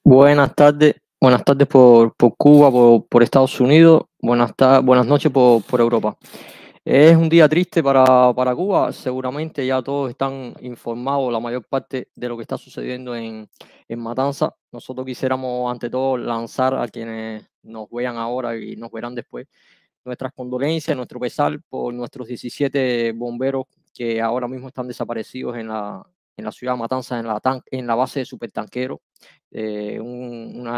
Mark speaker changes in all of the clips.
Speaker 1: Buenas tardes por Cuba, por Estados Unidos, buenas noches por Europa. Es un día triste para Cuba, seguramente ya todos están informados, la mayor parte de lo que está sucediendo en Matanzas. Nosotros quisiéramos ante todo lanzar a quienes nos vean ahora y nos verán después nuestras condolencias, nuestro pesar por nuestros 17 bomberos que ahora mismo están desaparecidos en la ciudad de Matanzas, en la base de supertanqueros, un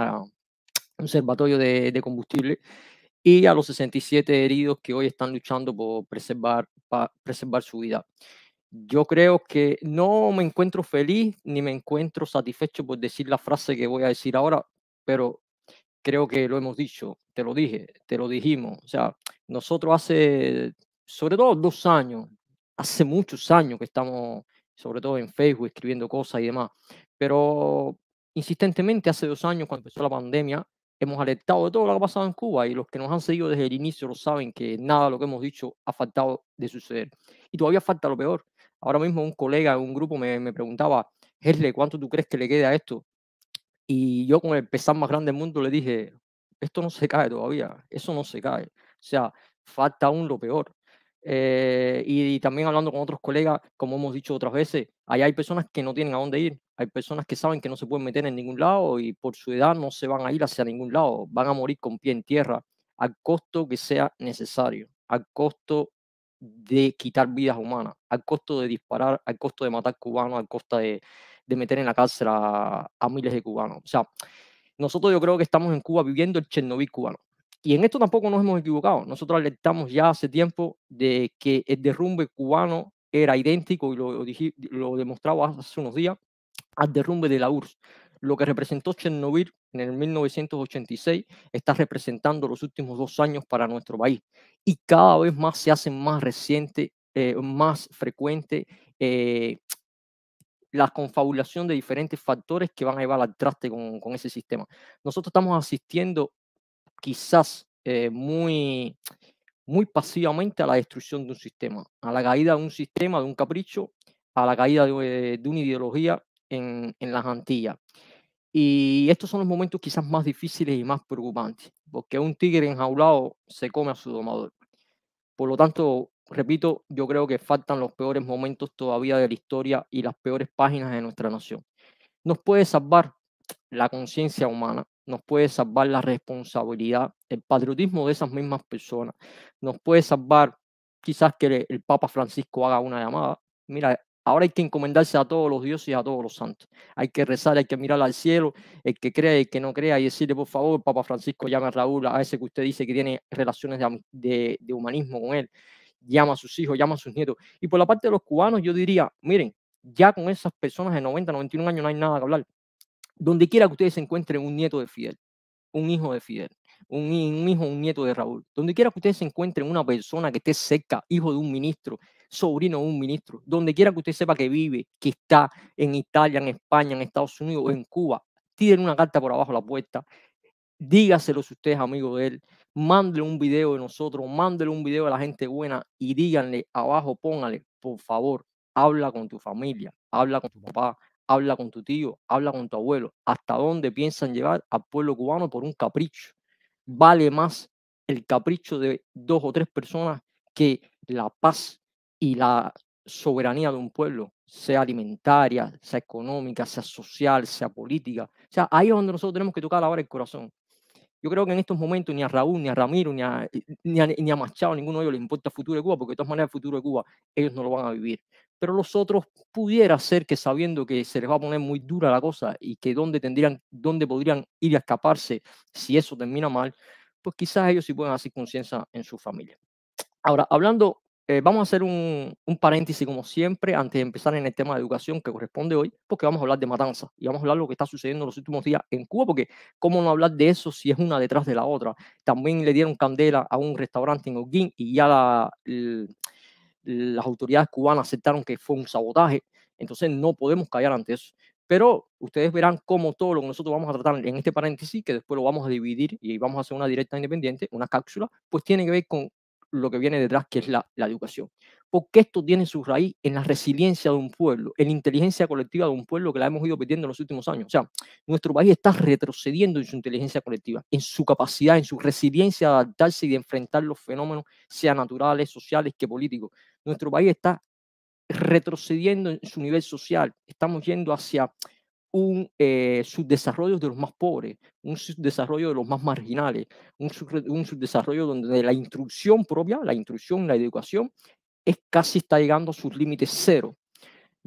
Speaker 1: observatorio de combustible, y a los 67 heridos que hoy están luchando por preservar su vida. Yo creo que no me encuentro feliz ni me encuentro satisfecho por decir la frase que voy a decir ahora, pero creo que lo hemos dicho, te lo dije, te lo dijimos. O sea, nosotros hace, sobre todo 2 años, hace muchos años que estamos, sobre todo en Facebook, escribiendo cosas y demás, pero insistentemente hace 2 años, cuando empezó la pandemia, hemos alertado de todo lo que ha pasado en Cuba, y los que nos han seguido desde el inicio lo saben que nada de lo que hemos dicho ha faltado de suceder. Y todavía falta lo peor. Ahora mismo un colega en un grupo me preguntaba: Herle, ¿cuánto tú crees que le quede a esto? Y yo, con el pesar más grande del mundo, le dije: esto no se cae todavía, eso no se cae. O sea, falta aún lo peor. Y también hablando con otros colegas, como hemos dicho otras veces, allá hay personas que no tienen a dónde ir, hay personas que saben que no se pueden meter en ningún lado y por su edad no se van a ir hacia ningún lado, van a morir con pie en tierra, al costo que sea necesario, al costo de quitar vidas humanas, al costo de disparar, al costo de matar cubanos, al costo de meter en la cárcel a miles de cubanos. O sea, nosotros, yo creo que estamos en Cuba viviendo el Chernobyl cubano. Y en esto tampoco nos hemos equivocado. Nosotros alertamos ya hace tiempo de que el derrumbe cubano era idéntico, y lo demostraba hace unos días, al derrumbe de la URSS. Lo que representó Chernobyl en el 1986 está representando los últimos 2 años para nuestro país. Y cada vez más se hace más reciente, más frecuente, eh, la confabulación de diferentes factores que van a llevar al traste con ese sistema. Nosotros estamos asistiendo, quizás muy pasivamente, a la destrucción de un sistema, a la caída de un sistema, de un capricho, a la caída de una ideología en las Antillas. Y estos son los momentos quizás más difíciles y más preocupantes, porque un tigre enjaulado se come a su domador. Por lo tanto, repito, yo creo que faltan los peores momentos todavía de la historia y las peores páginas de nuestra nación. Nos puede salvar la conciencia humana, nos puede salvar la responsabilidad, el patriotismo de esas mismas personas, nos puede salvar quizás que el Papa Francisco haga una llamada. Mira, ahora hay que encomendarse a todos los dioses y a todos los santos. Hay que rezar, hay que mirar al cielo, el que crea y el que no crea, y decirle: por favor, Papa Francisco, llame a Raúl, a ese que usted dice que tiene relaciones de humanismo con él. Llama a sus hijos, llama a sus nietos. Y por la parte de los cubanos, yo diría: miren, ya con esas personas de 90, 91 años no hay nada que hablar. Donde quiera que ustedes se encuentren un nieto de Fidel, un hijo de Fidel, un hijo, un nieto de Raúl, donde quiera que ustedes se encuentren una persona que esté cerca, hijo de un ministro, sobrino de un ministro, donde quiera que usted sepa que vive, que está en Italia, en España, en Estados Unidos o en Cuba, tiren una carta por abajo de la puerta, dígaselo si usted es amigo de él, mándele un video de nosotros, mándele un video de la gente buena y díganle abajo, póngale: por favor, habla con tu familia, habla con tu papá, habla con tu tío, habla con tu abuelo. ¿Hasta dónde piensan llevar al pueblo cubano por un capricho? Vale más el capricho de 2 o 3 personas que la paz y la soberanía de un pueblo, sea alimentaria, sea económica, sea social, sea política. O sea, ahí es donde nosotros tenemos que tocar ahora el corazón. Yo creo que en estos momentos ni a Raúl, ni a Ramiro, ni a Machado, ninguno de ellos les importa el futuro de Cuba, porque de todas maneras el futuro de Cuba ellos no lo van a vivir. Pero los otros, pudiera ser que, sabiendo que se les va a poner muy dura la cosa y que dónde podrían ir a escaparse si eso termina mal, pues quizás ellos sí puedan hacer conciencia en su familia. Ahora, hablando, vamos a hacer un paréntesis, como siempre, antes de empezar en el tema de educación que corresponde hoy, porque vamos a hablar de matanza y vamos a hablar de lo que está sucediendo en los últimos días en Cuba, porque cómo no hablar de eso si es una detrás de la otra. También le dieron candela a un restaurante en Holguín y ya las autoridades cubanas aceptaron que fue un sabotaje, entonces no podemos callar ante eso. Pero ustedes verán cómo todo lo que nosotros vamos a tratar en este paréntesis, que después lo vamos a dividir y vamos a hacer una directa independiente, una cápsula, pues tiene que ver con lo que viene detrás, que es la educación. porque esto tiene su raíz en la resiliencia de un pueblo, en la inteligencia colectiva de un pueblo que la hemos ido perdiendo en los últimos años. O sea, nuestro país está retrocediendo en su inteligencia colectiva, en su capacidad, en su resiliencia de adaptarse y de enfrentar los fenómenos, sean naturales, sociales que políticos. Nuestro país está retrocediendo en su nivel social. Estamos yendo hacia un subdesarrollo de los más pobres, un subdesarrollo de los más marginales, un subdesarrollo donde la instrucción propia, la instrucción, la educación, casi está llegando a sus límites cero.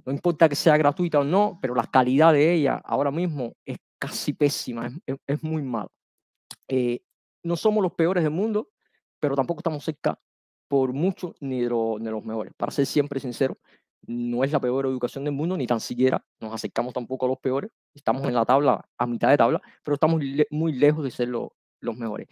Speaker 1: No importa que sea gratuita o no, pero la calidad de ella ahora mismo es casi pésima, es muy mala. No somos los peores del mundo, pero tampoco estamos cerca por mucho ni de los mejores. Para ser siempre sincero, no es la peor educación del mundo, ni tan siquiera nos acercamos tampoco a los peores. Estamos en la tabla, a mitad de tabla, pero estamos muy lejos de ser los mejores.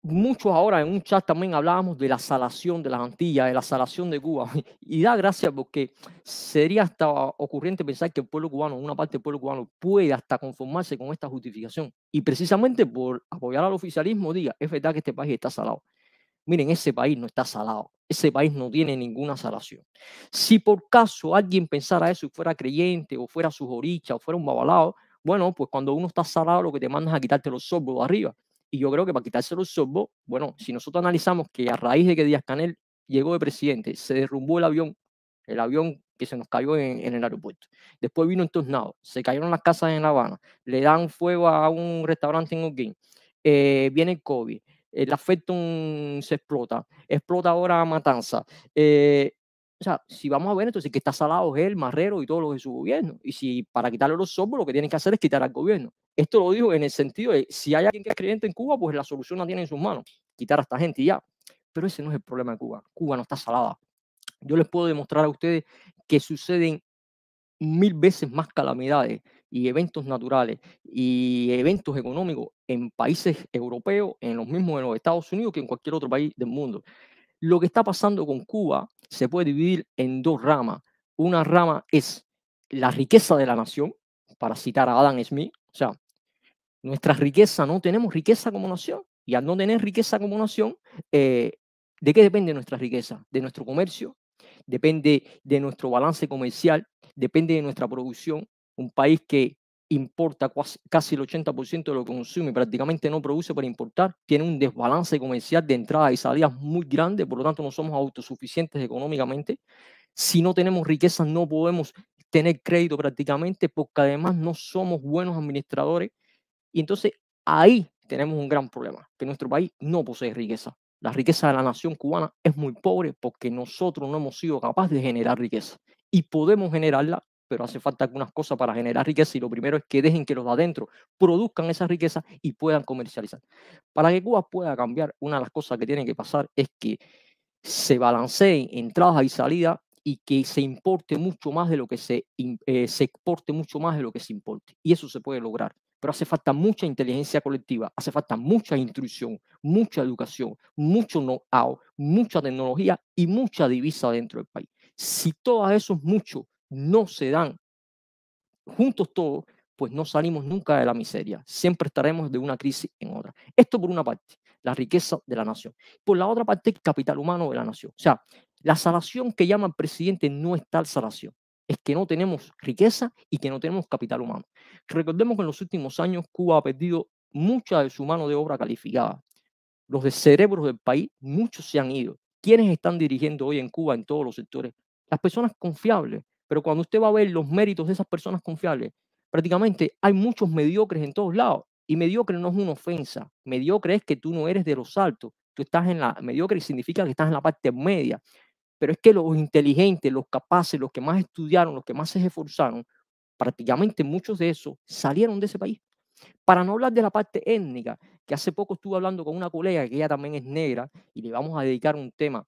Speaker 1: Muchos ahora en un chat también hablábamos de la salación de las Antillas, de la salación de Cuba. Y da gracia porque sería hasta ocurrente pensar que el pueblo cubano, una parte del pueblo cubano, puede hasta conformarse con esta justificación. Y precisamente por apoyar al oficialismo diga, es verdad que este país está salado. Miren, ese país no está salado. Ese país no tiene ninguna salación. Si por caso alguien pensara eso y fuera creyente o fuera sujoricha o fuera un babalao, bueno, pues cuando uno está salado lo que te mandan es a quitarte los sorbos de arriba. Y yo creo que para quitarse los sorbos, bueno, si nosotros analizamos que a raíz de que Díaz-Canel llegó de presidente, se derrumbó el avión que se nos cayó en el aeropuerto. Después vino entornado, se cayeron las casas en La Habana, le dan fuego a un restaurante en Holguín, viene el COVID, el Afectum se explota ahora Matanza. O sea, si vamos a ver, entonces que está salado es el Marrero y todos los de su gobierno. Y si para quitarle los sorbos lo que tienen que hacer es quitar al gobierno. Esto lo digo en el sentido de, si hay alguien que es creyente en Cuba, pues la solución la tiene en sus manos, quitar a esta gente y ya. Pero ese no es el problema de Cuba. Cuba no está salada. Yo les puedo demostrar a ustedes que suceden 1000 veces más calamidades y eventos naturales y eventos económicos en países europeos, en los mismos de los Estados Unidos, que en cualquier otro país del mundo. Lo que está pasando con Cuba se puede dividir en dos ramas. Una rama es la riqueza de la nación, para citar a Adam Smith, o sea, nuestra riqueza, no tenemos riqueza como nación, y al no tener riqueza como nación, ¿de qué depende nuestra riqueza? De nuestro comercio, depende de nuestro balance comercial, depende de nuestra producción. Un país que importa casi el 80% de lo que consume y prácticamente no produce para importar, tiene un desbalance comercial de entradas y salidas muy grande, por lo tanto no somos autosuficientes económicamente. Si no tenemos riqueza no podemos tener crédito prácticamente, porque además no somos buenos administradores, y entonces ahí tenemos un gran problema, que nuestro país no posee riqueza. La riqueza de la nación cubana es muy pobre porque nosotros no hemos sido capaces de generar riqueza. Y podemos generarla, pero hace falta algunas cosas para generar riqueza, y lo primero es que dejen que los de adentro produzcan esa riqueza y puedan comercializar. Para que Cuba pueda cambiar, una de las cosas que tiene que pasar es que se balanceen entradas y salidas y que se importe mucho más de lo que se exporte mucho más de lo que se importe. Y eso se puede lograr. Pero hace falta mucha inteligencia colectiva, hace falta mucha instrucción, mucha educación, mucho know-how, mucha tecnología y mucha divisa dentro del país. Si todos esos muchos no se dan juntos todos, pues no salimos nunca de la miseria. Siempre estaremos de una crisis en otra. Esto por una parte, la riqueza de la nación. Por la otra parte, el capital humano de la nación. O sea, la salación que llama el presidente no es tal salación. Es que no tenemos riqueza y que no tenemos capital humano. Recordemos que en los últimos años Cuba ha perdido mucha de su mano de obra calificada. Los de cerebros del país, muchos se han ido. ¿Quiénes están dirigiendo hoy en Cuba en todos los sectores? Las personas confiables. Pero cuando usted va a ver los méritos de esas personas confiables, prácticamente hay muchos mediocres en todos lados. Y mediocre no es una ofensa. Mediocre es que tú no eres de los altos. Tú estás en la mediocre significa que estás en la parte media. Pero es que los inteligentes, los capaces, los que más estudiaron, los que más se esforzaron, prácticamente muchos de esos salieron de ese país. Para no hablar de la parte étnica, que hace poco estuve hablando con una colega que ella también es negra y le vamos a dedicar un tema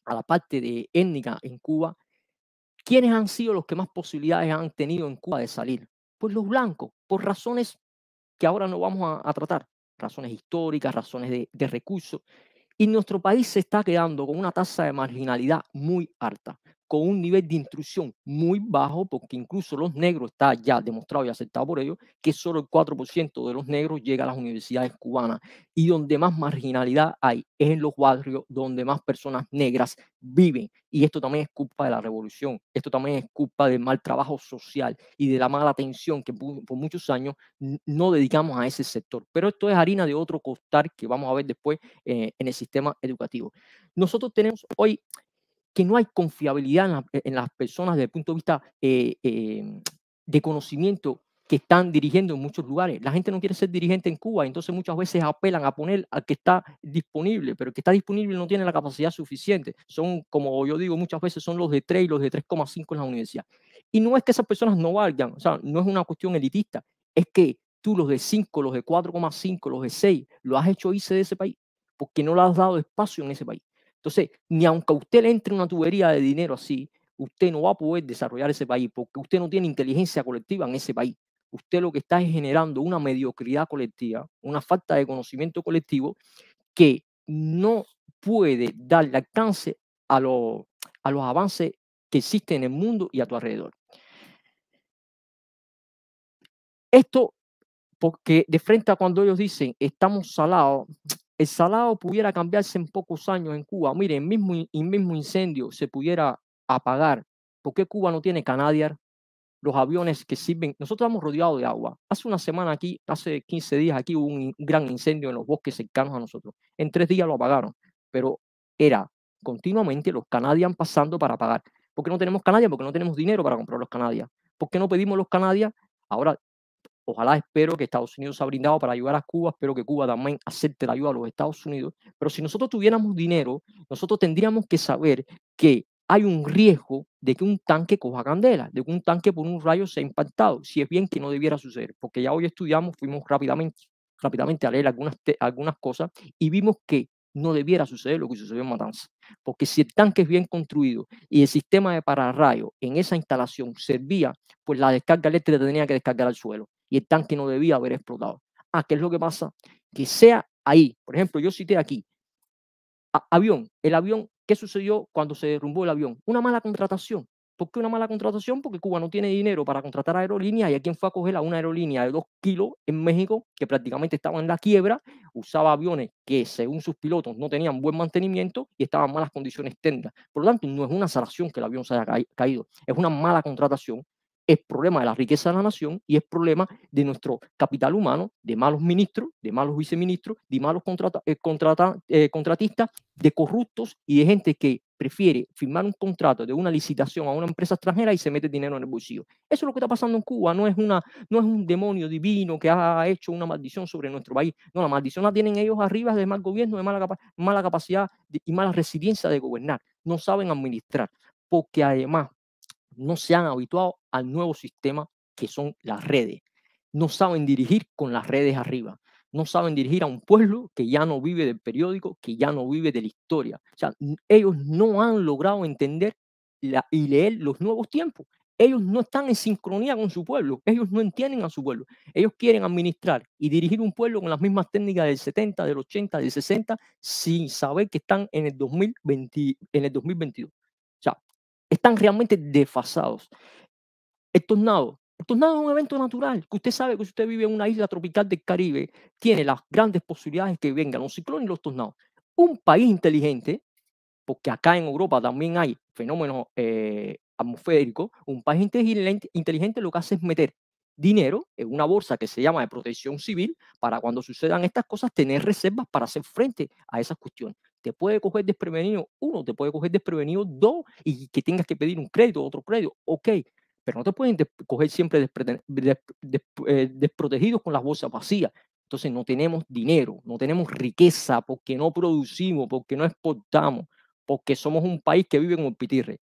Speaker 1: a la parte de étnica en Cuba. ¿Quiénes han sido los que más posibilidades han tenido en Cuba de salir? Pues los blancos, por razones que ahora no vamos a tratar, razones históricas, razones de recursos. Y nuestro país se está quedando con una tasa de marginalidad muy alta. con un nivel de instrucción muy bajo, porque incluso los negros, está ya demostrado y aceptado por ellos, que solo el 4% de los negros llega a las universidades cubanas. Y donde más marginalidad hay es en los barrios donde más personas negras viven. Y esto también es culpa de la revolución, esto también es culpa del mal trabajo social y de la mala atención que por muchos años no dedicamos a ese sector. Pero esto es harina de otro costal que vamos a ver después en el sistema educativo. Nosotros tenemos hoy que no hay confiabilidad en las personas desde el punto de vista de conocimiento que están dirigiendo en muchos lugares. La gente no quiere ser dirigente en Cuba, entonces muchas veces apelan a poner al que está disponible, pero el que está disponible no tiene la capacidad suficiente. Son, como yo digo muchas veces, son los de 3 y los de 3,5 en la universidad. Y no es que esas personas no valgan, o sea, no es una cuestión elitista, es que tú los de 5, los de 4,5, los de 6, lo has hecho irse de ese país, porque no le has dado espacio en ese país. Entonces, ni aunque a usted le entre una tubería de dinero así, usted no va a poder desarrollar ese país, porque usted no tiene inteligencia colectiva en ese país. Usted lo que está es generando una mediocridad colectiva, una falta de conocimiento colectivo que no puede darle alcance a, a los avances que existen en el mundo y a tu alrededor. Esto porque de frente a cuando ellos dicen estamos salados, el salado pudiera cambiarse en pocos años en Cuba. Mire, el mismo incendio se pudiera apagar. ¿Por qué Cuba no tiene Canadiar? Los aviones que sirven. Nosotros estamos rodeados de agua. Hace una semana aquí, hace 15 días aquí hubo un gran incendio en los bosques cercanos a nosotros. En 3 días lo apagaron, pero era continuamente los Canadian pasando para apagar. ¿Por qué no tenemos Canadian? Porque no tenemos dinero para comprar los Canadian. ¿Por qué no pedimos los Canadian? Ahora ojalá espero que Estados Unidos se ha brindado para ayudar a Cuba, espero que Cuba también acepte la ayuda a los Estados Unidos, pero si nosotros tuviéramos dinero, nosotros tendríamos que saber que hay un riesgo de que un tanque coja candela, de que un tanque por un rayo sea impactado, si es bien que no debiera suceder, porque ya hoy estudiamos, fuimos rápidamente a leer algunas cosas y vimos que no debiera suceder lo que sucedió en Matanzas, porque si el tanque es bien construido y el sistema de pararrayo en esa instalación servía, pues la descarga eléctrica tenía que descargar al suelo y el tanque no debía haber explotado. ¿Qué es lo que pasa? Que sea ahí, por ejemplo, yo cité aquí, avión, el avión, ¿qué sucedió cuando se derrumbó el avión? Una mala contratación. ¿Por qué una mala contratación? Porque Cuba no tiene dinero para contratar aerolíneas y a quién fue a coger a una aerolínea de 2 kilos en México que prácticamente estaba en la quiebra, usaba aviones que según sus pilotos no tenían buen mantenimiento y estaban en malas condiciones técnicas. Por lo tanto, no es una salación que el avión se haya caído, es una mala contratación, es problema de la riqueza de la nación y es problema de nuestro capital humano, de malos ministros, de malos viceministros, de malos contratistas, de corruptos y de gente que prefiere firmar un contrato de una licitación a una empresa extranjera y se mete dinero en el bolsillo. Eso es lo que está pasando en Cuba, no es un demonio divino que ha hecho una maldición sobre nuestro país. No, la maldición la tienen ellos arriba de mal gobierno, de mala capacidad y mala resiliencia de gobernar. No saben administrar, porque además no se han habituado al nuevo sistema que son las redes. No saben dirigir con las redes arriba. No saben dirigir a un pueblo que ya no vive del periódico, que ya no vive de la historia. O sea, ellos no han logrado entender y leer los nuevos tiempos. Ellos no están en sincronía con su pueblo. Ellos no entienden a su pueblo. Ellos quieren administrar y dirigir un pueblo con las mismas técnicas del 70, del 80, del 60, sin saber que están en el 2020, en el 2022. O sea, están realmente desfasados. El tornado es un evento natural, que usted sabe que si usted vive en una isla tropical del Caribe, tiene las grandes posibilidades que vengan los ciclones y los tornados. Un país inteligente, porque acá en Europa también hay fenómenos atmosféricos, un país inteligente lo que hace es meter dinero en una bolsa que se llama de protección civil para cuando sucedan estas cosas tener reservas para hacer frente a esas cuestiones. Te puede coger desprevenido uno, te puede coger desprevenido dos y que tengas que pedir un crédito, otro crédito, ok, pero no te pueden coger siempre desprotegidos con las bolsas vacías. Entonces no tenemos dinero, no tenemos riqueza porque no producimos, porque no exportamos, porque somos un país que vive en un pitirre.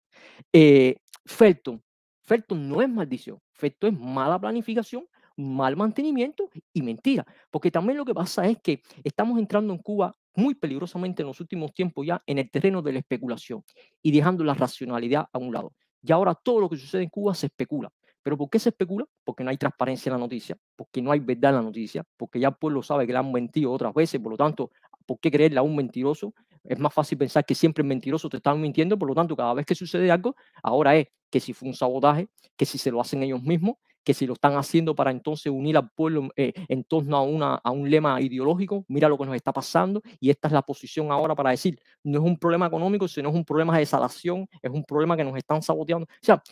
Speaker 1: Eh, Felton, Felton no es maldición, Felton es mala planificación, mal mantenimiento y mentira. Porque también lo que pasa es que estamos entrando en Cuba muy peligrosamente en los últimos tiempos ya en el terreno de la especulación y dejando la racionalidad a un lado. Y ahora todo lo que sucede en Cuba se especula. ¿Pero por qué se especula? Porque no hay transparencia en la noticia, porque no hay verdad en la noticia, porque ya el pueblo sabe que le han mentido otras veces, por lo tanto, ¿por qué creerle a un mentiroso? es más fácil pensar que siempre el mentiroso te está mintiendo, por lo tanto, cada vez que sucede algo, ahora es que si fue un sabotaje, que si se lo hacen ellos mismos, que si lo están haciendo para entonces unir al pueblo en torno a un lema ideológico, mira lo que nos está pasando, y esta es la posición ahora para decir, no es un problema económico, sino es un problema de salación, es un problema que nos están saboteando. O sea,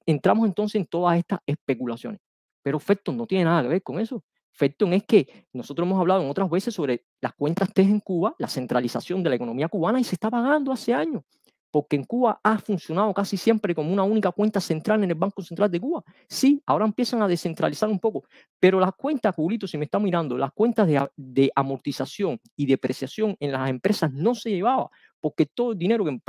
Speaker 1: entramos entonces en todas estas especulaciones, pero Felton no tiene nada que ver con eso. Felton es que nosotros hemos hablado en otras veces sobre las cuentas TES en Cuba, la centralización de la economía cubana, y se está pagando hace años, porque en Cuba ha funcionado casi siempre como una única cuenta central en el Banco Central de Cuba. Sí, ahora empiezan a descentralizar un poco, pero las cuentas, Julito, si me está mirando, las cuentas de amortización y depreciación en las empresas no se llevaba, porque todo el dinero que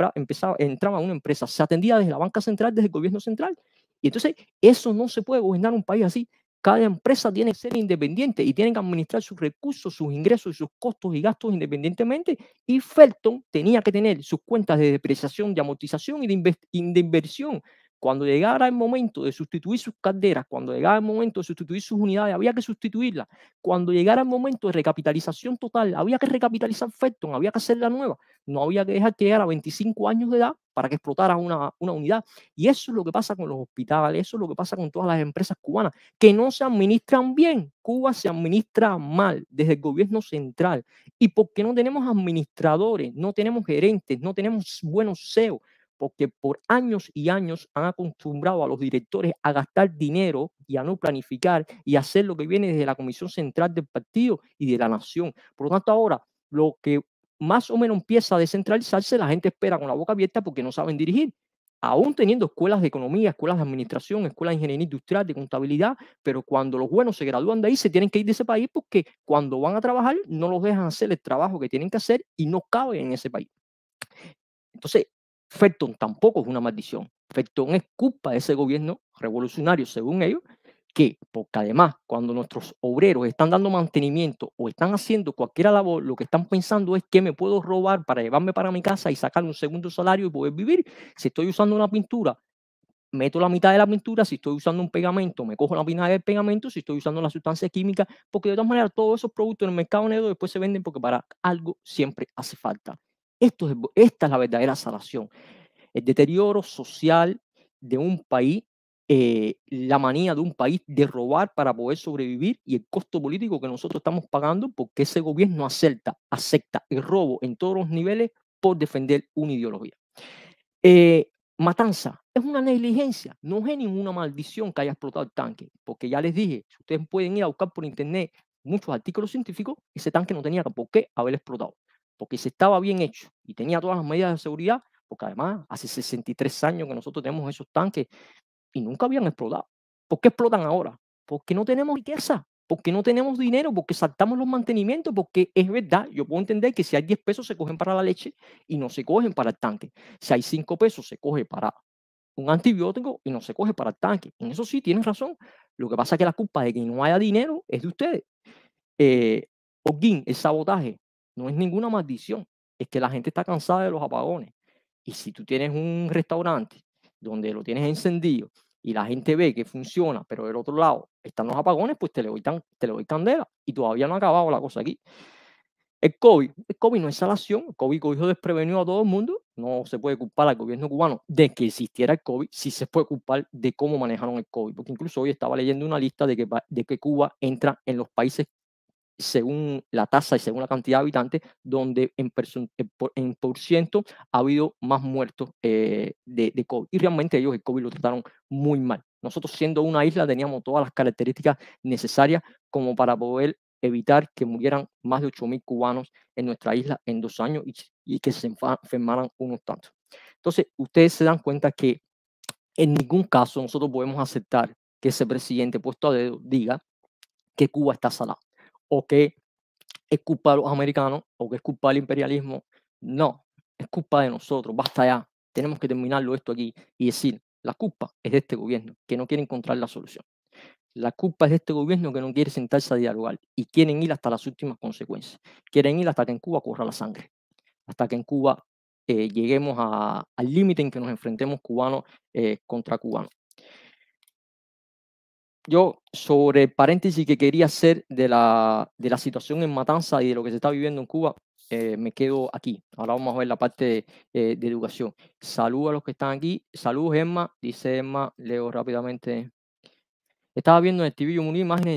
Speaker 1: entraba en una empresa se atendía desde la banca central, desde el gobierno central. Y entonces eso no se puede gobernar un país así. Cada empresa tiene que ser independiente y tiene que administrar sus recursos, sus ingresos y sus costos y gastos independientemente. Y Felton tenía que tener sus cuentas de depreciación, de amortización y de inversión. Cuando llegara el momento de sustituir sus calderas, cuando llegara el momento de sustituir sus unidades, había que sustituirlas. Cuando llegara el momento de recapitalización total, había que recapitalizar Felton, había que hacerla nueva. No había que dejar que llegara a 25 años de edad para que explotara una unidad. Y eso es lo que pasa con los hospitales, eso es lo que pasa con todas las empresas cubanas, que no se administran bien. Cuba se administra mal desde el gobierno central. Y porque no tenemos administradores, no tenemos gerentes, no tenemos buenos CEOs, porque por años y años han acostumbrado a los directores a gastar dinero y a no planificar y a hacer lo que viene desde la Comisión Central del Partido y de la Nación. Por lo tanto, ahora lo que más o menos empieza a descentralizarse, la gente espera con la boca abierta porque no saben dirigir. Aún teniendo escuelas de economía, escuelas de administración, escuelas de ingeniería industrial, de contabilidad, pero cuando los buenos se gradúan de ahí, se tienen que ir de ese país porque cuando van a trabajar no los dejan hacer el trabajo que tienen que hacer y no caben en ese país. Entonces, Felton tampoco es una maldición. Felton es culpa de ese gobierno revolucionario, según ellos, que, porque además, cuando nuestros obreros están dando mantenimiento o están haciendo cualquier labor, lo que están pensando es que me puedo robar para llevarme para mi casa y sacar un segundo salario y poder vivir. Si estoy usando una pintura, meto la mitad de la pintura. Si estoy usando un pegamento, me cojo la mitad del pegamento. Si estoy usando la sustancia química, porque de todas maneras todos esos productos en el mercado negro después se venden porque para algo siempre hace falta. Esta es la verdadera salación. El deterioro social de un país, la manía de un país de robar para poder sobrevivir y el costo político que nosotros estamos pagando porque ese gobierno acepta el robo en todos los niveles por defender una ideología. Matanza es una negligencia, no es ninguna maldición que haya explotado el tanque, porque ya les dije, ustedes pueden ir a buscar por internet muchos artículos científicos, ese tanque no tenía por qué haber explotado, porque si estaba bien hecho y tenía todas las medidas de seguridad, porque además hace 63 años que nosotros tenemos esos tanques y nunca habían explotado. ¿Por qué explotan ahora? Porque no tenemos riqueza, porque no tenemos dinero, porque saltamos los mantenimientos, porque es verdad, yo puedo entender que si hay 10 pesos se cogen para la leche y no se cogen para el tanque. Si hay 5 pesos se coge para un antibiótico y no se coge para el tanque. En eso sí tienen razón. Lo que pasa es que la culpa de que no haya dinero es de ustedes. Holguín, el sabotaje no es ninguna maldición, es que la gente está cansada de los apagones. Y si tú tienes un restaurante donde lo tienes encendido y la gente ve que funciona, pero del otro lado están los apagones, pues te le doy candela y todavía no ha acabado la cosa aquí. El COVID no es salación, el COVID cogió desprevenido a todo el mundo, no se puede culpar al gobierno cubano de que existiera el COVID, sí se puede culpar de cómo manejaron el COVID, porque incluso hoy estaba leyendo una lista de que Cuba entra en los países según la tasa y según la cantidad de habitantes, donde en por ciento ha habido más muertos de COVID. Y realmente ellos el COVID lo trataron muy mal. Nosotros siendo una isla teníamos todas las características necesarias como para poder evitar que murieran más de 8.000 cubanos en nuestra isla en 2 años y que se enfermaran unos tantos. Entonces, ustedes se dan cuenta que en ningún caso nosotros podemos aceptar que ese presidente puesto a dedo diga que Cuba está salada o que es culpa de los americanos o que es culpa del imperialismo. No, es culpa de nosotros, basta ya. Tenemos que terminarlo esto aquí y decir, la culpa es de este gobierno que no quiere encontrar la solución. La culpa es de este gobierno que no quiere sentarse a dialogar y quieren ir hasta las últimas consecuencias. Quieren ir hasta que en Cuba corra la sangre, hasta que en Cuba lleguemos al límite en que nos enfrentemos cubanos contra cubanos. Yo, sobre el paréntesis que quería hacer de la situación en Matanza y de lo que se está viviendo en Cuba, me quedo aquí. Ahora vamos a ver la parte de educación. Saludos a los que están aquí. Saludos, Emma. Dice Emma, leo rápidamente. Estaba viendo en el TV una imagen